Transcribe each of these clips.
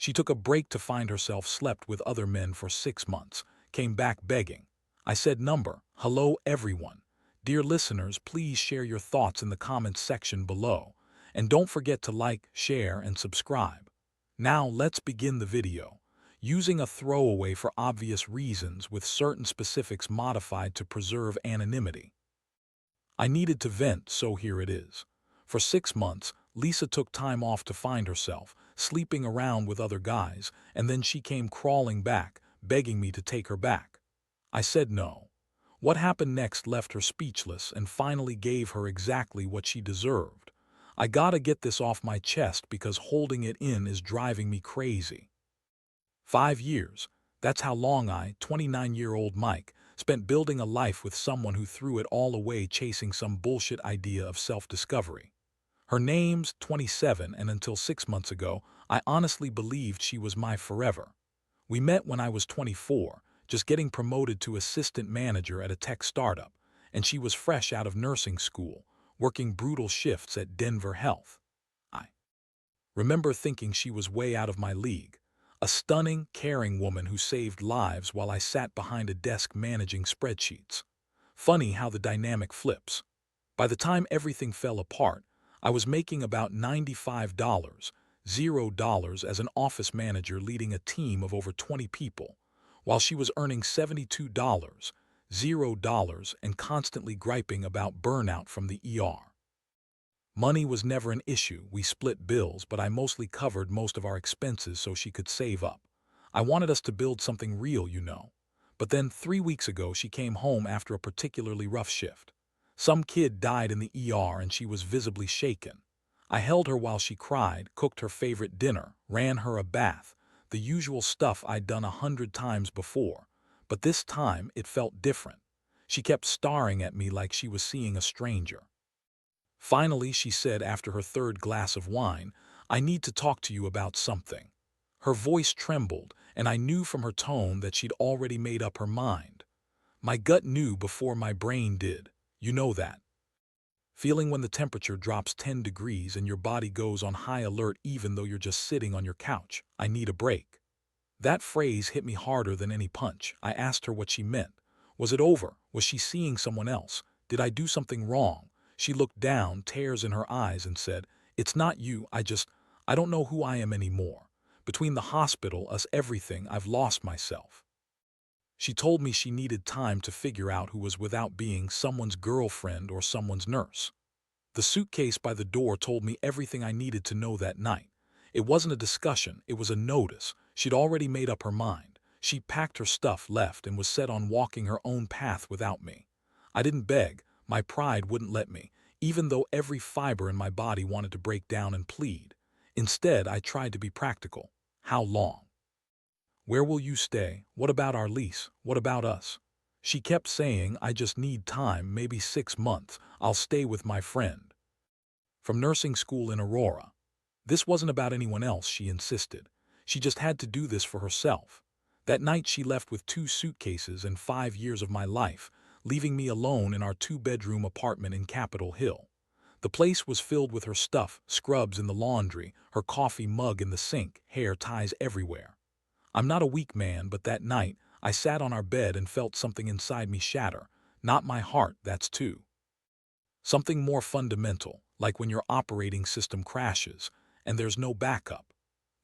She took a break to find herself slept with other men for 6 months, came back begging. I said hello everyone. Dear listeners, please share your thoughts in the comments section below. And don't forget to like, share, and subscribe. Now let's begin the video. Using a throwaway for obvious reasons with certain specifics modified to preserve anonymity. I needed to vent, so here it is. For 6 months, Lisa took time off to find herself, sleeping around with other guys, and then she came crawling back, begging me to take her back. I said no. What happened next left her speechless and finally gave her exactly what she deserved. I gotta get this off my chest because holding it in is driving me crazy. 5 years. That's how long I, 29-year-old Mike, spent building a life with someone who threw it all away chasing some bullshit idea of self-discovery. Her name's 27, and until 6 months ago, I honestly believed she was my forever. We met when I was 24, just getting promoted to assistant manager at a tech startup, and she was fresh out of nursing school, working brutal shifts at Denver Health. I remember thinking she was way out of my league. A stunning, caring woman who saved lives while I sat behind a desk managing spreadsheets. Funny how the dynamic flips. By the time everything fell apart, I was making about $95, $0 as an office manager leading a team of over 20 people, while she was earning $72, $0 and constantly griping about burnout from the ER. Money was never an issue, we split bills, but I mostly covered most of our expenses so she could save up. I wanted us to build something real, you know. But then 3 weeks ago she came home after a particularly rough shift. Some kid died in the ER and she was visibly shaken. I held her while she cried, cooked her favorite dinner, ran her a bath, the usual stuff I'd done 100 times before. But this time it felt different. She kept staring at me like she was seeing a stranger. Finally, she said after her third glass of wine, "I need to talk to you about something." Her voice trembled, and I knew from her tone that she'd already made up her mind. My gut knew before my brain did. You know that feeling when the temperature drops 10 degrees and your body goes on high alert even though you're just sitting on your couch. I need a break. That phrase hit me harder than any punch. I asked her what she meant. Was it over? Was she seeing someone else? Did I do something wrong? She looked down, tears in her eyes, and said, "It's not you, I don't know who I am anymore. Between the hospital, us, everything, I've lost myself." She told me she needed time to figure out who was without being someone's girlfriend or someone's nurse. The suitcase by the door told me everything I needed to know that night. It wasn't a discussion, it was a notice. She'd already made up her mind. She packed her stuff, left, and was set on walking her own path without me. I didn't beg. My pride wouldn't let me, even though every fiber in my body wanted to break down and plead. Instead, I tried to be practical. How long? Where will you stay? What about our lease? What about us? She kept saying, "I just need time, maybe 6 months. I'll stay with my friend from nursing school in Aurora." This wasn't about anyone else, she insisted. She just had to do this for herself. That night she left with 2 suitcases and 5 years of my life, leaving me alone in our 2-bedroom apartment in Capitol Hill. The place was filled with her stuff, scrubs in the laundry, her coffee mug in the sink, hair ties everywhere. I'm not a weak man, but that night, I sat on our bed and felt something inside me shatter. Not my heart, that's too. Something more fundamental, like when your operating system crashes, and there's no backup.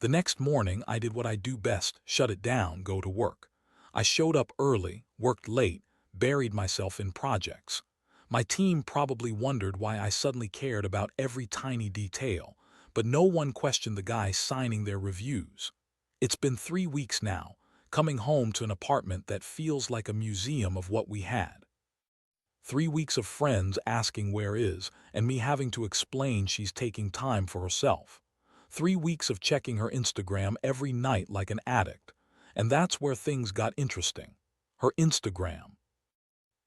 The next morning, I did what I do best, shut it down, go to work. I showed up early, worked late, buried myself in projects. My team probably wondered why I suddenly cared about every tiny detail, but no one questioned the guy signing their reviews. It's been 3 weeks now, coming home to an apartment that feels like a museum of what we had. 3 weeks of friends asking where is, and me having to explain she's taking time for herself. 3 weeks of checking her Instagram every night like an addict. And that's where things got interesting. Her Instagram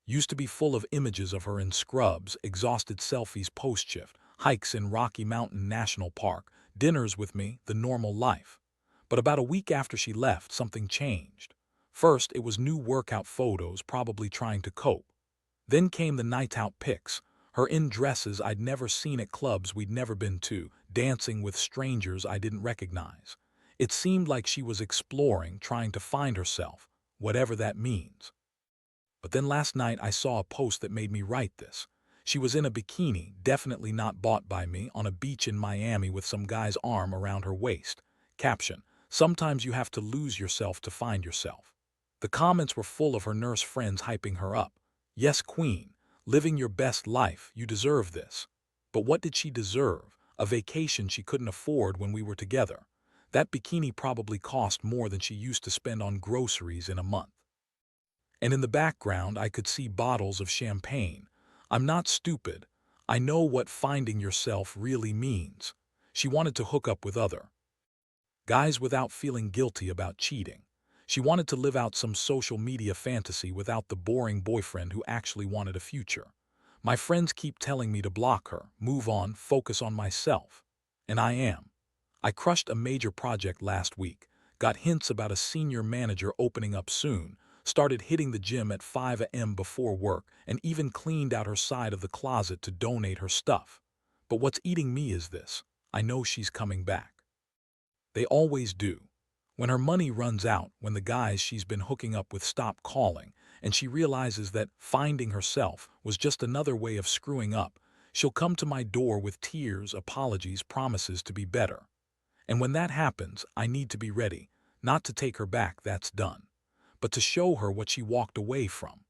used to be full of images of her in scrubs, exhausted selfies post-shift, hikes in Rocky Mountain National Park, dinners with me, the normal life. But about a week after she left, something changed. First, it was new workout photos, probably trying to cope. Then came the night-out pics, her in dresses I'd never seen at clubs we'd never been to, dancing with strangers I didn't recognize. It seemed like she was exploring, trying to find herself, whatever that means. But then last night I saw a post that made me write this. She was in a bikini, definitely not bought by me, on a beach in Miami with some guy's arm around her waist. Caption: sometimes you have to lose yourself to find yourself. The comments were full of her nurse friends hyping her up. Yes, queen, living your best life, you deserve this. But what did she deserve? A vacation she couldn't afford when we were together. That bikini probably cost more than she used to spend on groceries in a month. And in the background I could see bottles of champagne. I'm not stupid. I know what finding yourself really means. She wanted to hook up with other guys without feeling guilty about cheating. She wanted to live out some social media fantasy without the boring boyfriend who actually wanted a future. My friends keep telling me to block her, move on, focus on myself. And I am. I crushed a major project last week, got hints about a senior manager opening up soon, started hitting the gym at 5 a.m. before work, and even cleaned out her side of the closet to donate her stuff. But what's eating me is this: I know she's coming back. They always do. When her money runs out, when the guys she's been hooking up with stop calling, and she realizes that finding herself was just another way of screwing up, she'll come to my door with tears, apologies, promises to be better. And when that happens, I need to be ready, not to take her back, that's done, but to show her what she walked away from,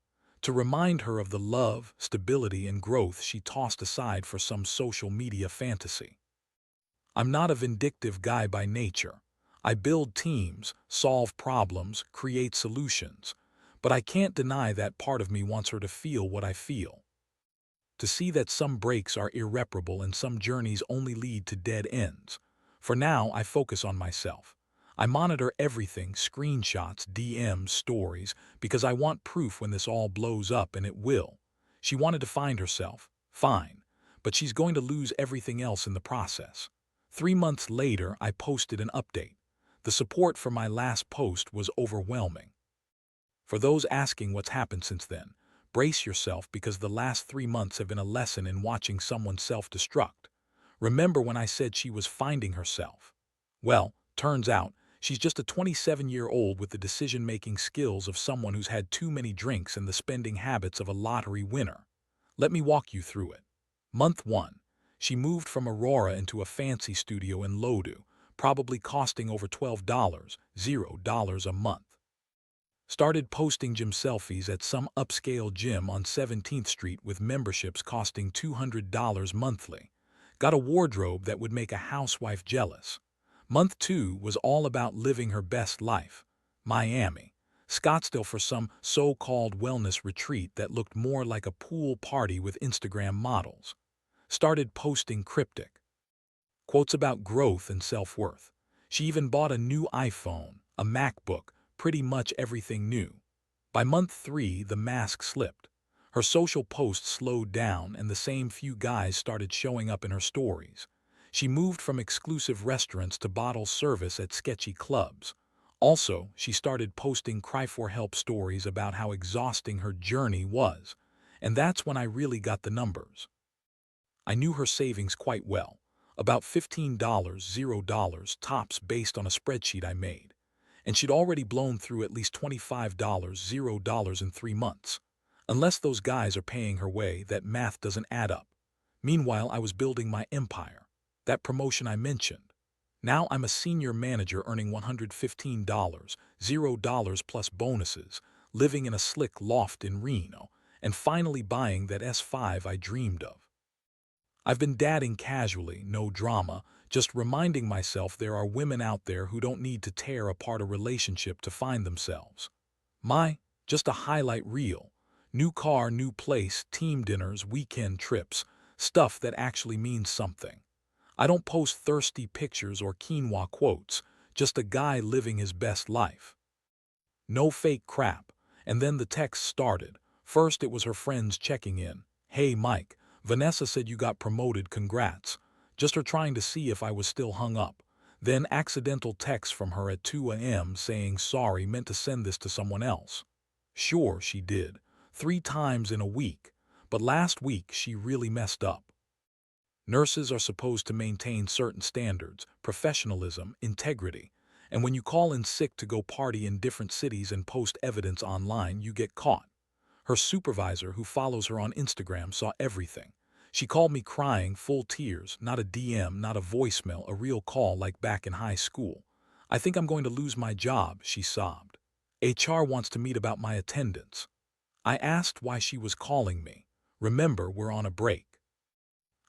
to remind her of the love, stability, and growth she tossed aside for some social media fantasy. I'm not a vindictive guy by nature. I build teams, solve problems, create solutions, but I can't deny that part of me wants her to feel what I feel. To see that some breaks are irreparable and some journeys only lead to dead ends. For now, I focus on myself. I monitor everything, screenshots, DMs, stories, because I want proof when this all blows up, and it will. She wanted to find herself, fine, but she's going to lose everything else in the process. 3 months later, I posted an update. The support for my last post was overwhelming. For those asking what's happened since then, brace yourself, because the last 3 months have been a lesson in watching someone self-destruct. Remember when I said she was finding herself? Well, turns out, she's just a 27-year-old with the decision-making skills of someone who's had too many drinks and the spending habits of a lottery winner. Let me walk you through it. Month 1. She moved from Aurora into a fancy studio in Lodu, probably costing over $12, $0 a month. Started posting gym selfies at some upscale gym on 17th Street with memberships costing $200 monthly. Got a wardrobe that would make a housewife jealous. Month 2 was all about living her best life. Miami, Scottsdale, for some so-called wellness retreat that looked more like a pool party with Instagram models. Started posting cryptic quotes about growth and self-worth. She even bought a new iPhone, a MacBook, pretty much everything new. By month 3, the mask slipped. Her social posts slowed down, and the same few guys started showing up in her stories. She moved from exclusive restaurants to bottle service at sketchy clubs. Also, she started posting cry-for-help stories about how exhausting her journey was. And that's when I really got the numbers. I knew her savings quite well. About $15, $0 tops, based on a spreadsheet I made. And she'd already blown through at least $25, $0 in 3 months. Unless those guys are paying her way, that math doesn't add up. Meanwhile, I was building my empire. That promotion I mentioned. Now I'm a senior manager earning $115, $0 plus bonuses, living in a slick loft in Reno, and finally buying that S5 I dreamed of. I've been dadding casually, no drama, just reminding myself there are women out there who don't need to tear apart a relationship to find themselves. Just a highlight reel. New car, new place, team dinners, weekend trips, stuff that actually means something. I don't post thirsty pictures or quinoa quotes, just a guy living his best life. No fake crap. And then the text started. First it was her friends checking in. Hey Mike, Vanessa said you got promoted, congrats. Just her trying to see if I was still hung up. Then accidental text from her at 2 a.m. saying sorry, meant to send this to someone else. Sure, she did. 3 times in a week. But last week she really messed up. Nurses are supposed to maintain certain standards, professionalism, integrity. And when you call in sick to go party in different cities and post evidence online, you get caught. Her supervisor, who follows her on Instagram, saw everything. She called me crying, full tears, not a DM, not a voicemail, a real call like back in high school. I think I'm going to lose my job, she sobbed. HR wants to meet about my attendance. I asked why she was calling me. Remember, we're on a break.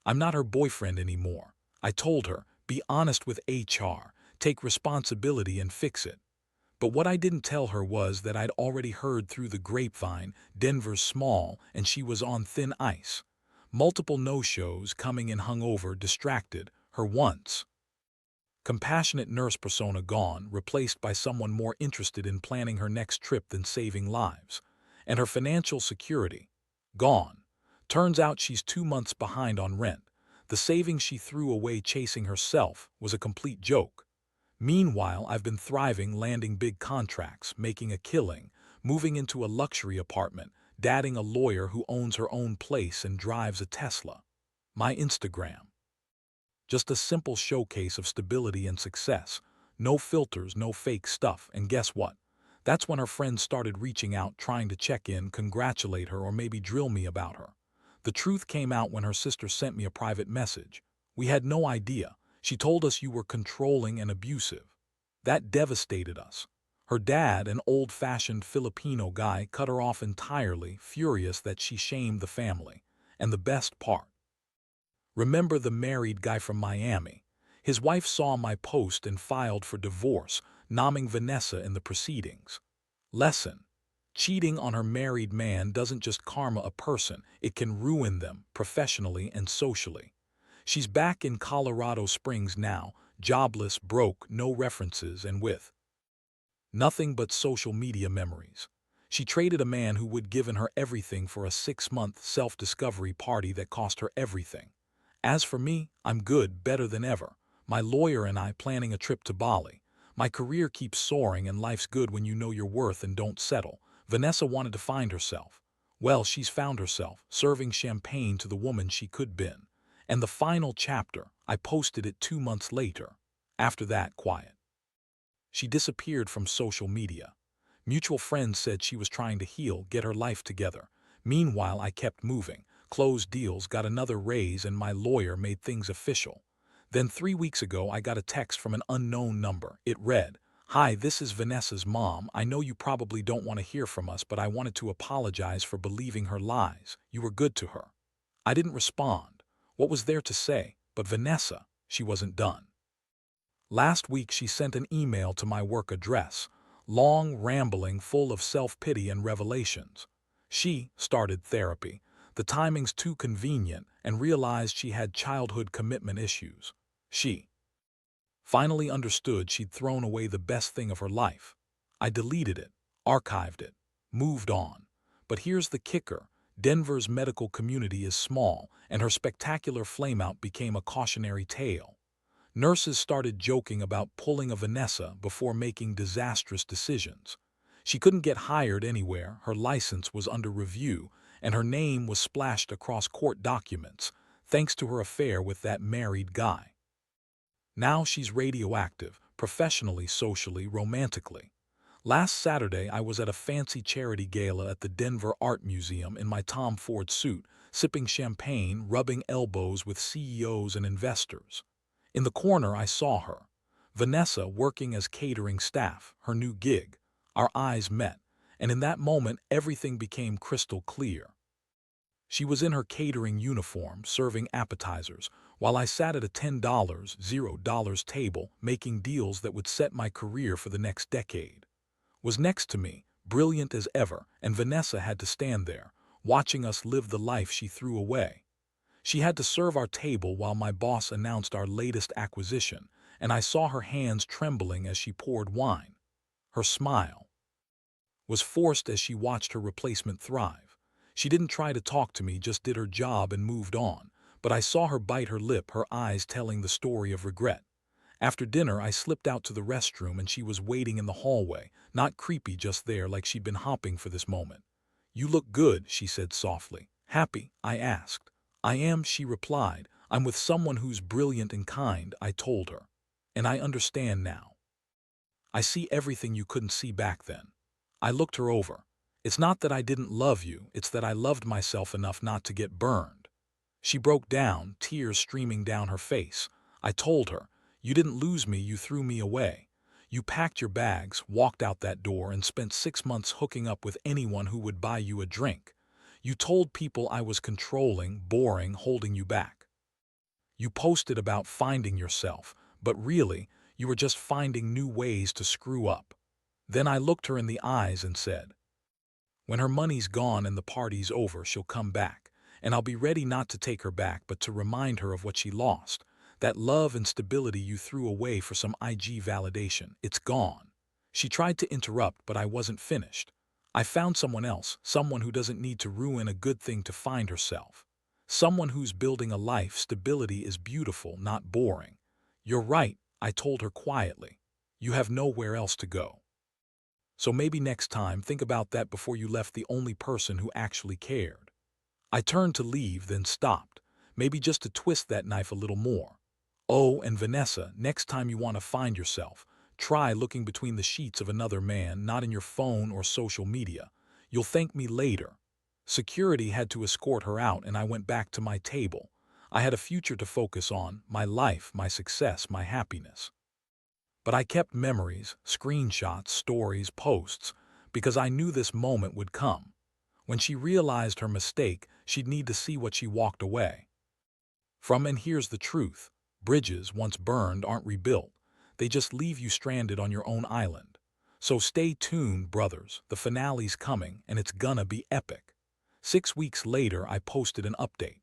I'm not her boyfriend anymore. I told her, be honest with HR, take responsibility and fix it. But what I didn't tell her was that I'd already heard through the grapevine Denver's small and she was on thin ice. Multiple no-shows, coming in hungover, distracted, her once compassionate nurse persona gone, replaced by someone more interested in planning her next trip than saving lives. And her financial security gone. Turns out she's 2 months behind on rent. The savings she threw away chasing herself was a complete joke. Meanwhile, I've been thriving, landing big contracts, making a killing, moving into a luxury apartment, dating a lawyer who owns her own place and drives a Tesla. My Instagram. Just a simple showcase of stability and success. No filters, no fake stuff. And guess what? That's when her friends started reaching out, trying to check in, congratulate her, or maybe drill me about her. The truth came out when her sister sent me a private message. We had no idea. She told us you were controlling and abusive. That devastated us. Her dad, an old-fashioned Filipino guy, cut her off entirely, furious that she shamed the family. And the best part, remember the married guy from Miami? His wife saw my post and filed for divorce, nomming Vanessa in the proceedings. Lesson: cheating on her married man doesn't just karma a person, it can ruin them, professionally and socially. She's back in Colorado Springs now, jobless, broke, no references, and with nothing but social media memories. She traded a man who would given her everything for a 6-month self-discovery party that cost her everything. As for me, I'm good, better than ever. My lawyer and I planning a trip to Bali. My career keeps soaring and life's good when you know your worth and don't settle. Vanessa wanted to find herself. Well, she's found herself, serving champagne to the woman she could been. And the final chapter, I posted it 2 months later. After that, quiet. She disappeared from social media. Mutual friends said she was trying to heal, get her life together. Meanwhile, I kept moving, closed deals, got another raise, and my lawyer made things official. Then 3 weeks ago, I got a text from an unknown number. It read, "Hi, this is Vanessa's mom. I know you probably don't want to hear from us, but I wanted to apologize for believing her lies. You were good to her." I didn't respond. What was there to say? But Vanessa, she wasn't done. Last week, she sent an email to my work address, long, rambling, full of self-pity and revelations. She started therapy. The timing's too convenient, and realized she had childhood commitment issues. She finally understood she'd thrown away the best thing of her life. I deleted it, archived it, moved on. But here's the kicker. Denver's medical community is small, and her spectacular flameout became a cautionary tale. Nurses started joking about pulling a Vanessa before making disastrous decisions. She couldn't get hired anywhere, her license was under review, and her name was splashed across court documents, thanks to her affair with that married guy. Now she's radioactive, professionally, socially, romantically. Last Saturday, I was at a fancy charity gala at the Denver Art Museum in my Tom Ford suit, sipping champagne, rubbing elbows with CEOs and investors. In the corner, I saw her, Vanessa, working as catering staff, her new gig. Our eyes met, and in that moment, everything became crystal clear. She was in her catering uniform, serving appetizers, while I sat at a $10, $0 table, making deals that would set my career for the next decade. Was next to me, brilliant as ever, and Vanessa had to stand there, watching us live the life she threw away. She had to serve our table while my boss announced our latest acquisition, and I saw her hands trembling as she poured wine. Her smile was forced as she watched her replacement thrive. She didn't try to talk to me, just did her job and moved on, but I saw her bite her lip, her eyes telling the story of regret. After dinner, I slipped out to the restroom and she was waiting in the hallway, not creepy, just there like she'd been hopping for this moment. "You look good," she said softly. "Happy?" I asked. "I am," she replied. "I'm with someone who's brilliant and kind," I told her. "And I understand now." I see everything you couldn't see back then. I looked her over. It's not that I didn't love you, it's that I loved myself enough not to get burned. She broke down, tears streaming down her face. I told her, you didn't lose me, you threw me away. You packed your bags, walked out that door, and spent 6 months hooking up with anyone who would buy you a drink. You told people I was controlling, boring, holding you back. You posted about finding yourself, but really, you were just finding new ways to screw up. Then I looked her in the eyes and said, when her money's gone and the party's over, she'll come back, and I'll be ready not to take her back but to remind her of what she lost. That love and stability you threw away for some IG validation, it's gone. She tried to interrupt, but I wasn't finished. I found someone else, someone who doesn't need to ruin a good thing to find herself. Someone who's building a life. Stability is beautiful, not boring. You're right, I told her quietly. You have nowhere else to go. So maybe next time, think about that before you left the only person who actually cared. I turned to leave, then stopped, maybe just to twist that knife a little more. Oh, and Vanessa, next time you want to find yourself, try looking between the sheets of another man, not in your phone or social media. You'll thank me later. Security had to escort her out, and I went back to my table. I had a future to focus on, my life, my success, my happiness. But I kept memories, screenshots, stories, posts, because I knew this moment would come. When she realized her mistake, she'd need to see what she walked away from. And here's the truth. Bridges, once burned, aren't rebuilt. They just leave you stranded on your own island. So stay tuned, brothers. The finale's coming, and it's gonna be epic. 6 weeks later, I posted an update.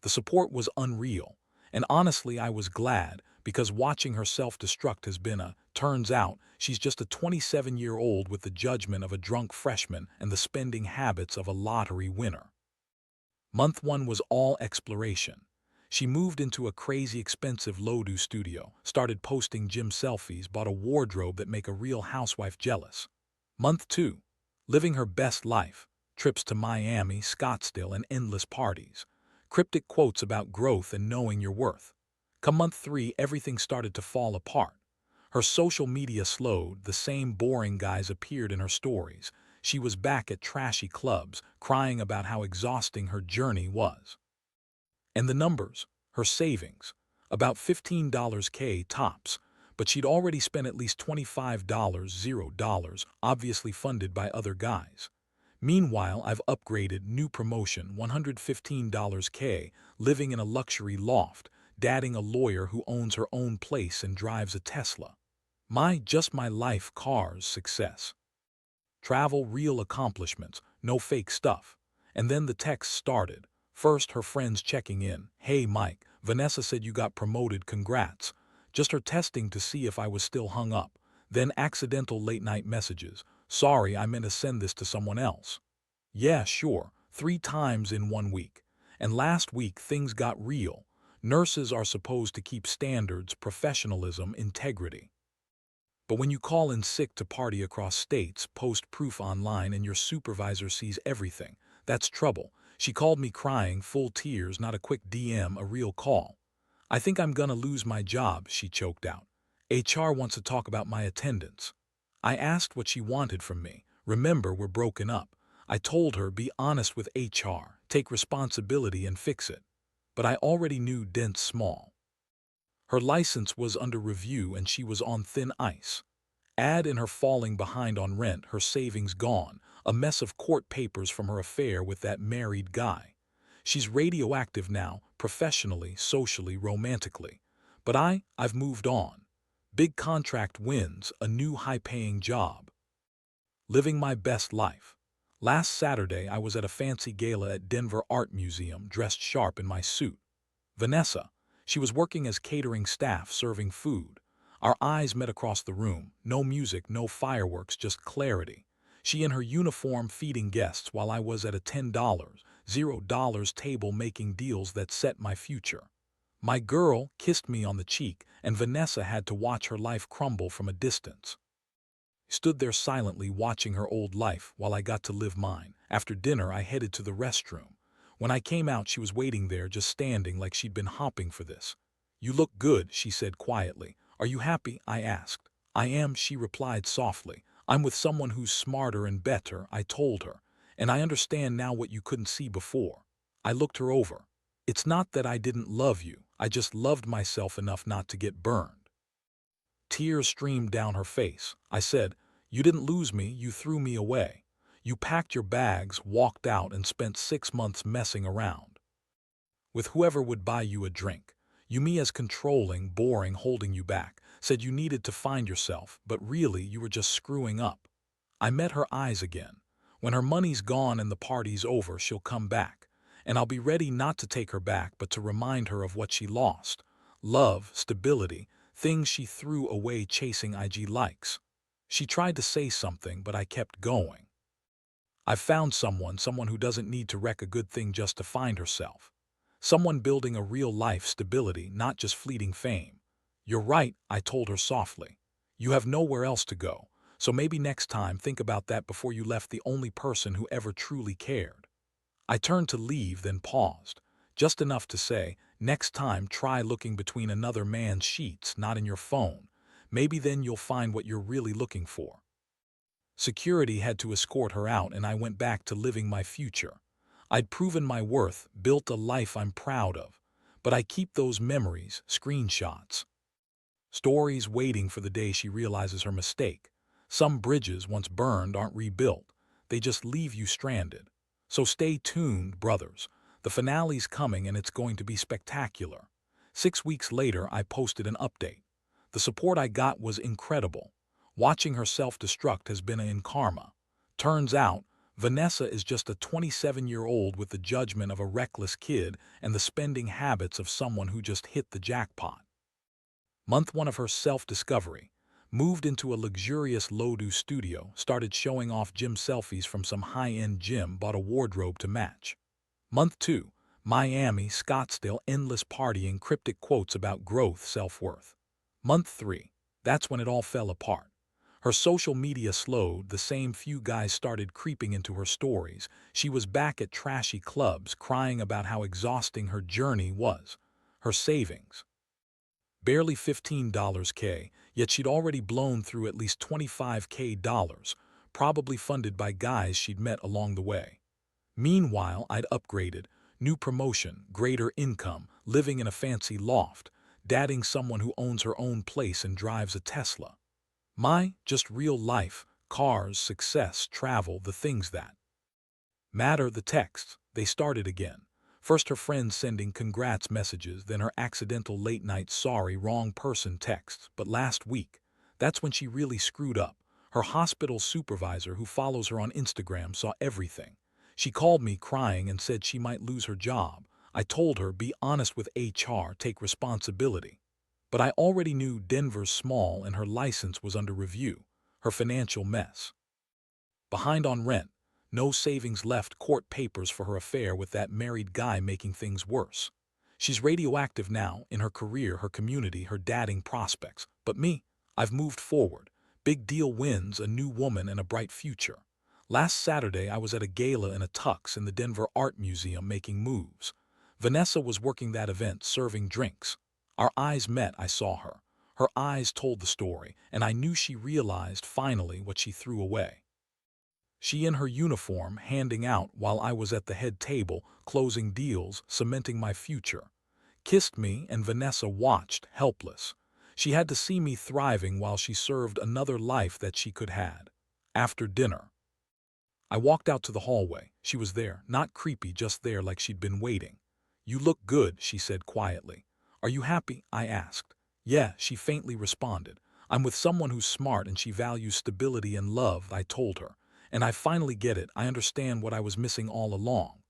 The support was unreal. And honestly, I was glad, because watching her self-destruct has been turns out, she's just a 27-year-old with the judgment of a drunk freshman and the spending habits of a lottery winner. Month 1 was all exploration. She moved into a crazy expensive Lodu studio, started posting gym selfies, bought a wardrobe that make a real housewife jealous. Month 2, living her best life, trips to Miami, Scottsdale, and endless parties. Cryptic quotes about growth and knowing your worth. Come month 3, everything started to fall apart. Her social media slowed, the same boring guys appeared in her stories. She was back at trashy clubs, crying about how exhausting her journey was. And the numbers, her savings, about $15K tops, but she'd already spent at least $25, obviously funded by other guys. Meanwhile, I've upgraded, new promotion, $115K, living in a luxury loft, dating a lawyer who owns her own place and drives a Tesla. Just my life, cars, success. Travel, real accomplishments, no fake stuff. And then the text started. First, her friends checking in. Hey Mike, Vanessa said you got promoted, congrats. Just her testing to see if I was still hung up. Then accidental late-night messages. Sorry, I meant to send this to someone else. Yeah, sure, 3 times in 1 week. And last week things got real. Nurses are supposed to keep standards, professionalism, integrity. But when you call in sick to party across states, post proof online, and your supervisor sees everything, that's trouble. She called me crying, full tears, not a quick DM, a real call. I think I'm gonna lose my job, she choked out. HR wants to talk about my attendance. I asked what she wanted from me. Remember, we're broken up. I told her, be honest with HR, take responsibility and fix it. But I already knew dent small. Her license was under review and she was on thin ice. Add in her falling behind on rent, her savings gone, a mess of court papers from her affair with that married guy. She's radioactive now, professionally, socially, romantically. But I've moved on. Big contract wins, a new high-paying job. Living my best life. Last Saturday, I was at a fancy gala at Denver Art Museum, dressed sharp in my suit. Vanessa, she was working as catering staff, serving food. Our eyes met across the room. No music, no fireworks, just clarity. She in her uniform feeding guests while I was at a $10, $0 table making deals that set my future. My girl kissed me on the cheek, and Vanessa had to watch her life crumble from a distance. Stood there silently watching her old life while I got to live mine. After dinner, I headed to the restroom. When I came out, she was waiting there, just standing like she'd been hopping for this. You look good, she said quietly. Are you happy? I asked. I am, she replied softly. I'm with someone who's smarter and better, I told her. And I understand now what you couldn't see before. I looked her over. It's not that I didn't love you, I just loved myself enough not to get burned. Tears streamed down her face. I said, you didn't lose me, you threw me away. You packed your bags, walked out, and spent 6 months messing around with whoever would buy you a drink. You me as controlling, boring, holding you back, said you needed to find yourself, but really you were just screwing up. I met her eyes again. When her money's gone and the party's over, she'll come back. And I'll be ready not to take her back, but to remind her of what she lost. Love, stability, things she threw away chasing IG likes. She tried to say something, but I kept going. I've found someone who doesn't need to wreck a good thing just to find herself. Someone building a real life stability, not just fleeting fame. You're right, I told her softly. You have nowhere else to go, so maybe next time think about that before you left the only person who ever truly cared. I turned to leave, then paused, just enough to say, next time try looking between another man's sheets, not in your phone. Maybe then you'll find what you're really looking for. Security had to escort her out, and I went back to living my future. I'd proven my worth, built a life I'm proud of. But I keep those memories, screenshots. Stories waiting for the day she realizes her mistake. Some bridges, once burned, aren't rebuilt. They just leave you stranded. So stay tuned, brothers. The finale's coming, and it's going to be spectacular. 6 weeks later, I posted an update. The support I got was incredible. Watching her self-destruct has been in karma. Turns out, Vanessa is just a 27-year-old with the judgment of a reckless kid and the spending habits of someone who just hit the jackpot. Month 1 of her self-discovery. Moved into a luxurious Lodu studio, started showing off gym selfies from some high-end gym, bought a wardrobe to match. Month 2. Miami, Scottsdale, endless partying, cryptic quotes about growth, self-worth. Month 3. That's when it all fell apart. Her social media slowed, the same few guys started creeping into her stories. She was back at trashy clubs, crying about how exhausting her journey was. Her savings. Barely $15K, yet she'd already blown through at least $25K, probably funded by guys she'd met along the way. Meanwhile, I'd upgraded, new promotion, greater income, living in a fancy loft, dating someone who owns her own place and drives a Tesla. Just real life, cars, success, travel, the things that matter. The texts, they started again. First her friends sending congrats messages, then her accidental late-night sorry, wrong person texts. But last week, that's when she really screwed up. Her hospital supervisor, who follows her on Instagram, saw everything. She called me crying and said she might lose her job. I told her, be honest with HR, take responsibility. But I already knew Denver's small and her license was under review. Her financial mess. Behind on rent. No savings left, court papers for her affair with that married guy making things worse. She's radioactive now, in her career, her community, her dating prospects. But me, I've moved forward. Big deal wins, a new woman and a bright future. Last Saturday I was at a gala in a tux in the Denver Art Museum making moves. Vanessa was working that event, serving drinks. Our eyes met, I saw her. Her eyes told the story, and I knew she realized finally what she threw away. She in her uniform, handing out while I was at the head table, closing deals, cementing my future. Kissed me, and Vanessa watched, helpless. She had to see me thriving while she served another life that she could had. After dinner, I walked out to the hallway. She was there, not creepy, just there like she'd been waiting. You look good, she said quietly. Are you happy? I asked. Yeah, she faintly responded. I'm with someone who's smart and she values stability and love, I told her. And I finally get it, I understand what I was missing all along.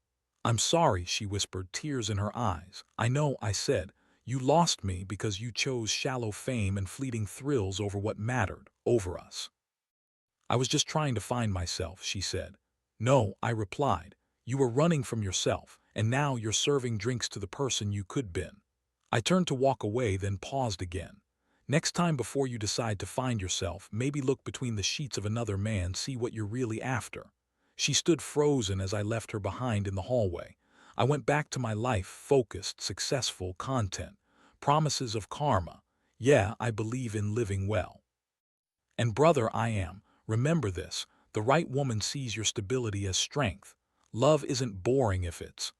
I'm sorry, she whispered, tears in her eyes. I know, I said. You lost me because you chose shallow fame and fleeting thrills over what mattered, over us. I was just trying to find myself, she said. No, I replied. You were running from yourself, and now you're serving drinks to the person you could been. I turned to walk away, then paused again. Next time before you decide to find yourself, maybe look between the sheets of another man, see what you're really after. She stood frozen as I left her behind in the hallway. I went back to my life, focused, successful, content. Promises of karma. Yeah, I believe in living well. And brother, I am. Remember this, the right woman sees your stability as strength. Love isn't boring if it's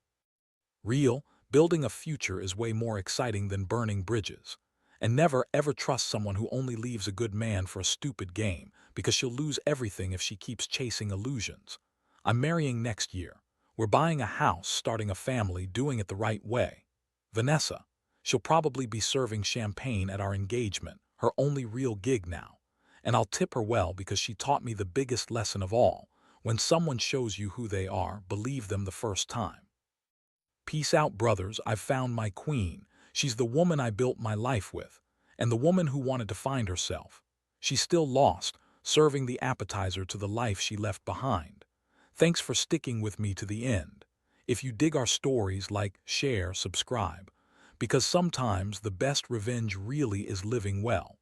real. Building a future is way more exciting than burning bridges. And never ever trust someone who only leaves a good man for a stupid game, because she'll lose everything if she keeps chasing illusions. I'm marrying next year. We're buying a house, starting a family, doing it the right way. Vanessa. She'll probably be serving champagne at our engagement, her only real gig now. And I'll tip her well because she taught me the biggest lesson of all. When someone shows you who they are, believe them the first time. Peace out, brothers. I've found my queen. She's the woman I built my life with, and the woman who wanted to find herself. She's still lost, serving the appetizer to the life she left behind. Thanks for sticking with me to the end. If you dig our stories, like, share, subscribe, because sometimes the best revenge really is living well.